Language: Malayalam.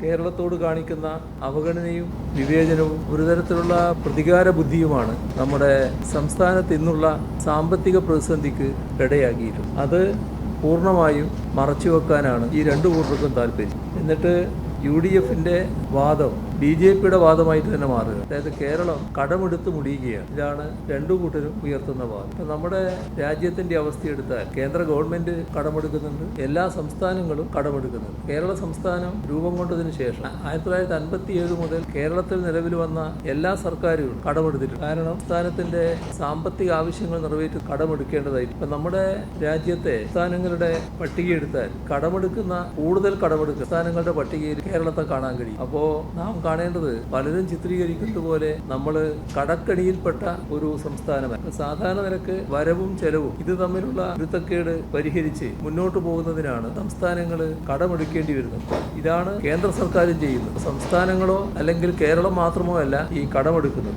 കേരളത്തോട് കാണിക്കുന്ന അവഗണനയും വിവേചനവും ഒരു തരത്തിലുള്ള പ്രതികാര ബുദ്ധിയുമാണ് നമ്മുടെ സംസ്ഥാനത്ത് ഇന്നുള്ള സാമ്പത്തിക പ്രതിസന്ധിക്ക് ഇടയാക്കിയിട്ടുള്ളത്. അത് പൂർണ്ണമായും മറച്ചുവെക്കാനാണ് ഈ രണ്ടു കൂട്ടർക്കും താല്പര്യം. എന്നിട്ട് UDFന്റെ വാദം BJPയുടെ വാദമായിട്ട് തന്നെ മാറുക. അതായത് കേരളം കടമെടുത്ത് മുടിയുകയാണ്. ഇതാണ് രണ്ടു കൂട്ടരും ഉയർത്തുന്ന വാദം. ഇപ്പം നമ്മുടെ രാജ്യത്തിന്റെ അവസ്ഥയെടുത്താൽ കേന്ദ്ര ഗവൺമെന്റ് കടമെടുക്കുന്നുണ്ട്, എല്ലാ സംസ്ഥാനങ്ങളും കടമെടുക്കുന്നുണ്ട്. കേരള സംസ്ഥാനം രൂപം കൊണ്ടതിന് ശേഷം 1957 മുതൽ കേരളത്തിൽ നിലവിൽ വന്ന എല്ലാ സർക്കാരുകളും കടമെടുത്തിട്ടുണ്ട്. കാരണം സംസ്ഥാനത്തിന്റെ സാമ്പത്തിക ആവശ്യങ്ങൾ നിറവേറ്റി കടമെടുക്കേണ്ടതായി. ഇപ്പം നമ്മുടെ രാജ്യത്തെ സംസ്ഥാനങ്ങളുടെ പട്ടിക എടുത്താൽ കൂടുതൽ കടമെടുക്കുന്ന സംസ്ഥാനങ്ങളുടെ പട്ടികയിൽ കേരളത്തെ കാണാൻ കഴിയും. അപ്പോൾ നാം കാണേണ്ടത് പലരും ചിത്രീകരിക്കുന്നത് പോലെ നമ്മൾ കടക്കണിയിൽപ്പെട്ട ഒരു സംസ്ഥാനമല്ല. സാധാരണ നിരക്ക് വരവും ചെലവും ഇത് തമ്മിലുള്ള പൊരുത്തക്കേട് പരിഹരിച്ച് മുന്നോട്ട് പോകുന്നതിനാണ് സംസ്ഥാനങ്ങൾ കടമെടുക്കേണ്ടി വരുന്നത്. ഇതാണ് കേന്ദ്ര സർക്കാരും ചെയ്യുന്നത്. സംസ്ഥാനങ്ങളോ അല്ലെങ്കിൽ കേരളം മാത്രമോ അല്ല ഈ കടമെടുക്കുന്നത്.